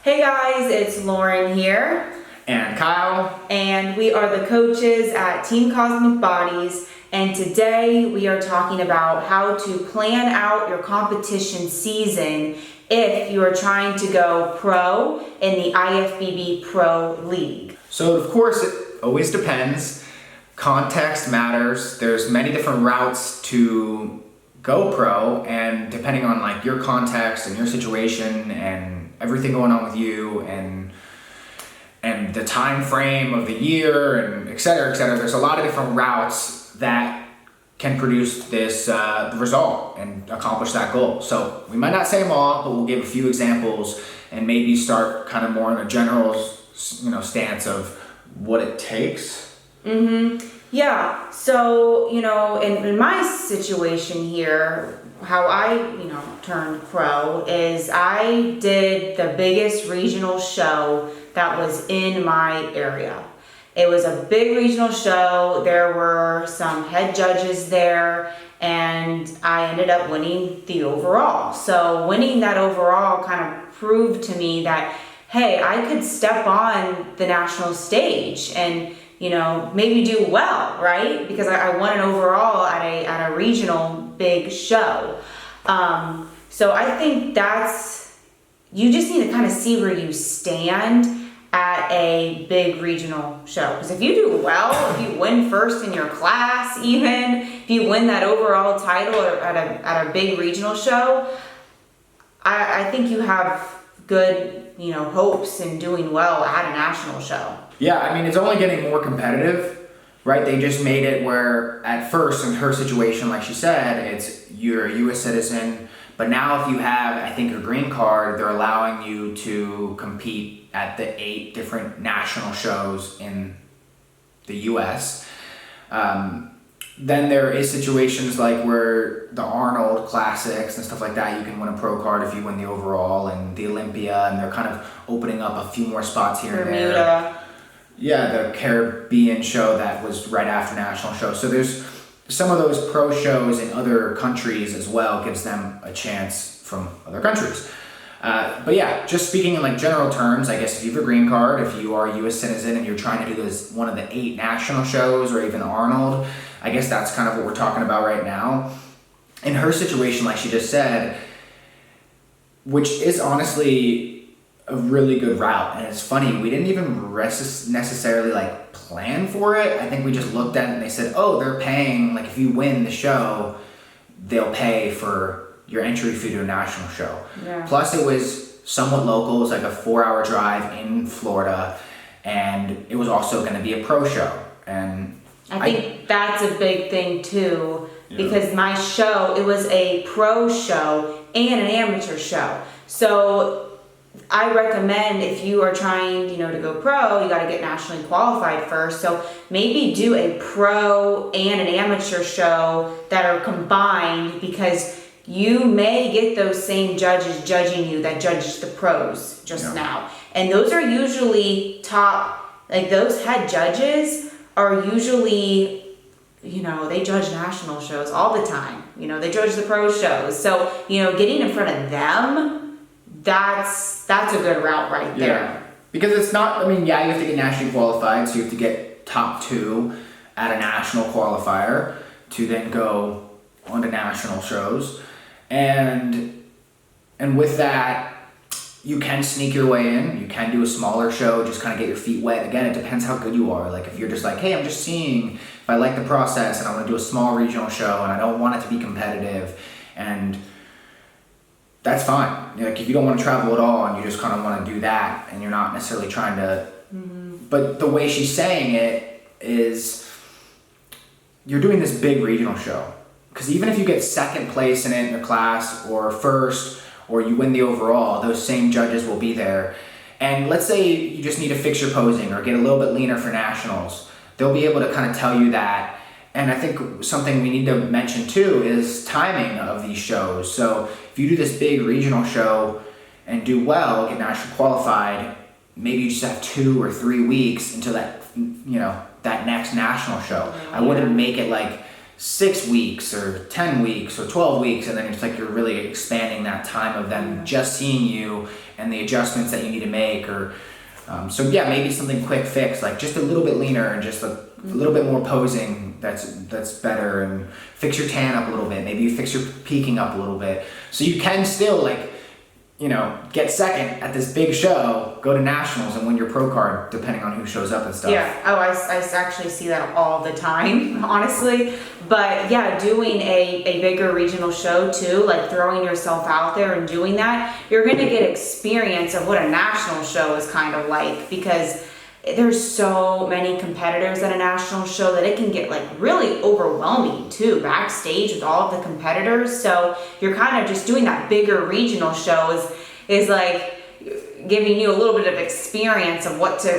Hey guys, it's Lauren here. And Kyle. And we are the coaches at Team Cosmic Bodies. And today we are talking about how to plan out your competition season if you are trying to go pro in the IFBB Pro League. So of course it always depends. Context matters. There's many different routes to go pro, and depending on like your context and your situation and everything going on with you and the time frame of the year and et cetera, there's a lot of different routes that can produce this result and accomplish that goal. So we might not say them all, but we'll give a few examples and maybe start kind of more in a general stance of what it takes. Yeah, so, in my situation here, how I, turned pro is I did the biggest regional show that was in my area. It was a big regional show. There were some head judges there, and I ended up winning the overall. So winning that overall kind of proved to me that, hey, I could step on the national stage and maybe do well, right? Because I won an overall at a regional big show. So I think you just need to kind of see where you stand at a big regional show. Because if you do well, if you win first in your class, even if you win that overall title at a big regional show, I think you have good, hopes in doing well at a national show. Yeah, I mean, it's only getting more competitive, right? They just made it where at first in her situation, like she said, it's you're a U.S. citizen, but now if you have, I think, a green card, they're allowing you to compete at the 8 different national shows in the U.S. Then there is situations like where the Arnold Classics and stuff like that, you can win a pro card if you win the overall, and the Olympia, and they're kind of opening up a few more spots here and there. Bermuda. Yeah, the Caribbean show that was right after national show. So there's some of those pro shows in other countries as well, gives them a chance from other countries. But yeah, just speaking in like general terms, I guess if you have a green card, if you are a U.S. citizen and you're trying to do this one of the 8 national shows or even Arnold, I guess that's kind of what we're talking about right now. In her situation, like she just said, which is honestly a really good route, and it's funny, we didn't even necessarily like plan for it. I think we just looked at it and they said, oh, they're paying, like if you win the show, they'll pay for your entry fee to a national show. Yeah. Plus it was somewhat local. It was like a 4-hour drive in Florida, and it was also going to be a pro show. And I think that's a big thing too, because my show, it was a pro show and an amateur show. So I recommend if you are trying, to go pro, you got to get nationally qualified first. So maybe do a pro and an amateur show that are combined, because you may get those same judges judging you that judged the pros just now. And those are usually top, like those head judges are usually, they judge national shows all the time. They judge the pro shows. So, getting in front of them, that's a good route right there. Yeah. Because it's not, you have to get nationally qualified, so you have to get top 2 at a national qualifier to then go on to national shows. And with that, you can sneak your way in. You can do a smaller show, just kind of get your feet wet. Again, it depends how good you are. Like if you're just like, hey, I'm just seeing if I like the process and I want to do a small regional show and I don't want it to be competitive, and that's fine. Like if you don't want to travel at all and you just kind of want to do that and you're not necessarily trying to, but the way she's saying it is you're doing this big regional show. Because even if you get second place in it in your class or first, or you win the overall, those same judges will be there. And let's say you just need to fix your posing or get a little bit leaner for nationals. They'll be able to kind of tell you that. And I think something we need to mention too is timing of these shows. So if you do this big regional show and do well, get nationally qualified, maybe you just have 2 or 3 weeks until that, that next national show. I wouldn't make it like 6 weeks or 10 weeks or 12 weeks, and then it's like you're really expanding that time of them just seeing you and the adjustments that you need to make, or so yeah, maybe something quick fix, like just a little bit leaner and just a little bit more posing. That's better, and fix your tan up a little bit. Maybe you fix your peaking up a little bit, so you can still get second at this big show, go to nationals, and win your pro card, depending on who shows up and stuff. Yeah, oh, I actually see that all the time, honestly. But yeah, doing a bigger regional show too, like throwing yourself out there and doing that, you're gonna get experience of what a national show is kind of like, because there's so many competitors at a national show that it can get like really overwhelming too, backstage with all of the competitors. So you're kind of just doing that bigger regional show is like giving you a little bit of experience of what to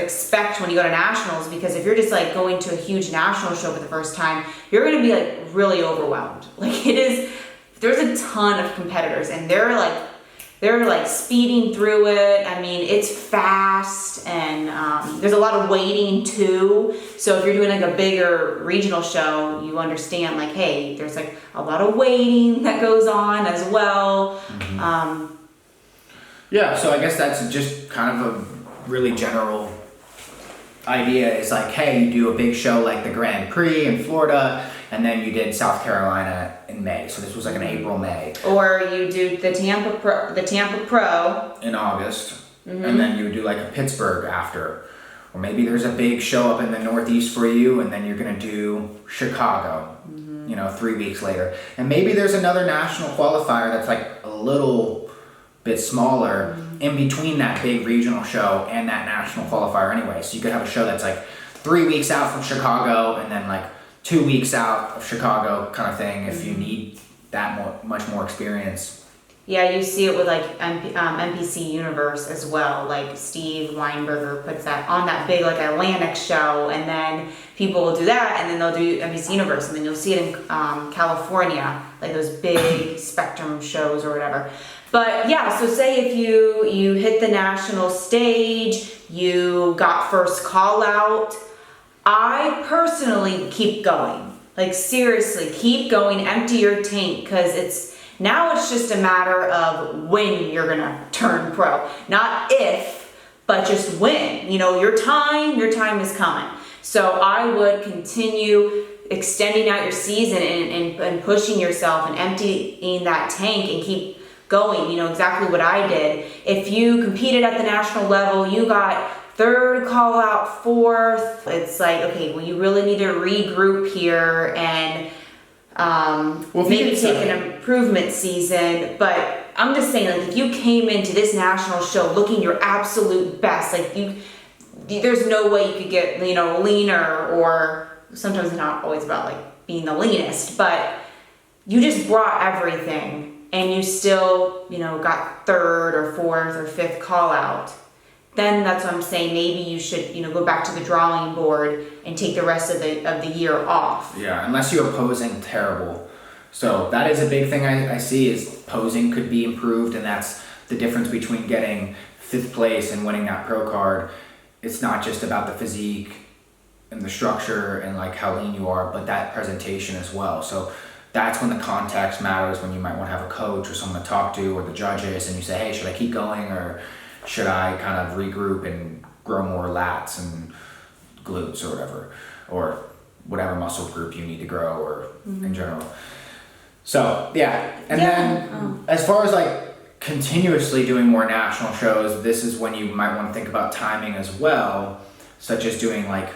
expect when you go to nationals, because if you're just like going to a huge national show for the first time, you're going to be like really overwhelmed. Like there's a ton of competitors, and they're like speeding through it. I mean, it's fast, and there's a lot of waiting too. So if you're doing like a bigger regional show, you understand like, hey, there's like a lot of waiting that goes on as well. Yeah, so I guess that's just kind of a really general idea. Is like, hey, you do a big show like the Grand Prix in Florida, and then you did South Carolina in May. So this was like an April, May. Or you do the Tampa Pro in August, and then you would do like a Pittsburgh after. Or maybe there's a big show up in the Northeast for you, and then you're gonna do Chicago, 3 weeks later. And maybe there's another national qualifier that's like a little bit smaller in between that big regional show and that national qualifier anyway. So you could have a show that's like 3 weeks out from Chicago, and then like 2 weeks out of Chicago kind of thing, if you need that much more experience. Yeah, you see it with like NPC Universe as well. Like Steve Weinberger puts that on that big like Atlantic show, and then people will do that, and then they'll do NPC Universe, and then you'll see it in California, like those big Spectrum shows or whatever. But yeah, so say if you hit the national stage, you got first call out, I personally keep going. Like seriously, keep going, empty your tank, because it's just a matter of when you're gonna turn pro. Not if, but just when. Your time is coming. So I would continue extending out your season and pushing yourself and emptying that tank and keep going. Exactly what I did. If you competed at the national level, you got third call out, fourth, it's like, okay, well, you really need to regroup here and maybe take an improvement season. But I'm just saying, like, if you came into this national show looking your absolute best, like there's no way you could get, leaner, or sometimes it's not always about like being the leanest, but you just brought everything and you still, got third or fourth or fifth call out. Then that's what I'm saying. Maybe you should, go back to the drawing board and take the rest of the year off. Yeah, unless you're posing terrible. So that is a big thing I see, is posing could be improved, and that's the difference between getting 5th place and winning that pro card. It's not just about the physique and the structure and like how lean you are, but that presentation as well. So that's when the context matters, when you might want to have a coach or someone to talk to, or the judges, and you say, hey, should I keep going, or should I kind of regroup and grow more lats and glutes or whatever muscle group you need to grow, or in general. So yeah, and then as far as like continuously doing more national shows, this is when you might want to think about timing as well, such as doing like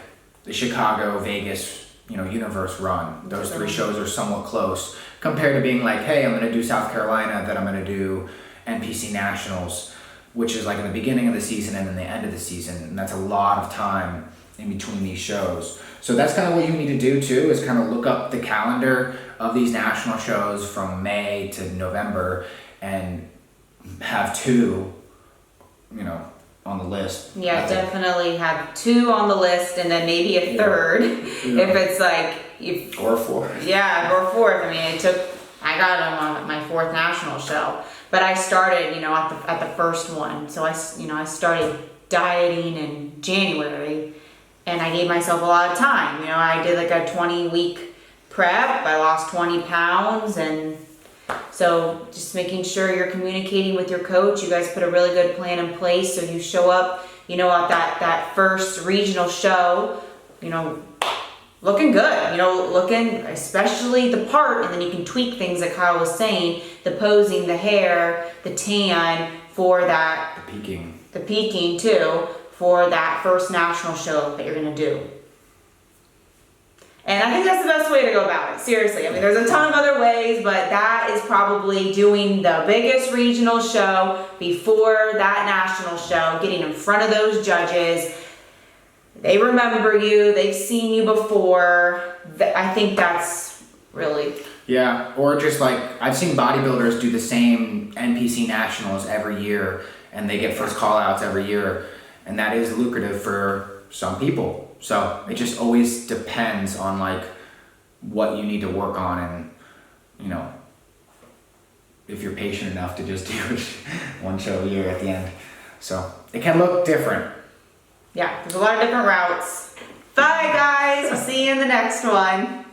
the Chicago, Vegas, Universe run. Those 3 shows are somewhat close compared to being like, hey, I'm going to do South Carolina, then I'm going to do NPC Nationals, which is like in the beginning of the season and then the end of the season, and that's a lot of time in between these shows. So that's kind of what you need to do too, is kind of look up the calendar of these national shows from May to November and have 2, on the list. Yeah, definitely have 2 on the list, and then maybe a third if it's like or 4th. Yeah, or 4th. I mean, I got them on my 4th national show, but I started, at the first one. So I started dieting in January, and I gave myself a lot of time. I did like a 20-week prep. I lost 20 pounds, and So just making sure you're communicating with your coach. You guys put a really good plan in place so you show up, you know, at that first regional show, you know, looking good, you know, looking especially the part, and then you can tweak things like Kyle was saying, the posing, the hair, the tan for that, the peaking too, for that first national show that you're gonna do. And I think that's the best way to go about it, seriously. I mean, there's a ton of other ways, but that is probably doing the biggest regional show before that national show, getting in front of those judges. They remember you, they've seen you before. I think that's really... Yeah, or just like, I've seen bodybuilders do the same NPC nationals every year, and they get first call outs every year, and that is lucrative for some people. So it just always depends on like what you need to work on, and you know, if you're patient enough to just do one show a year at the end. So it can look different. Yeah, there's a lot of different routes. Bye guys, we'll see you in the next one.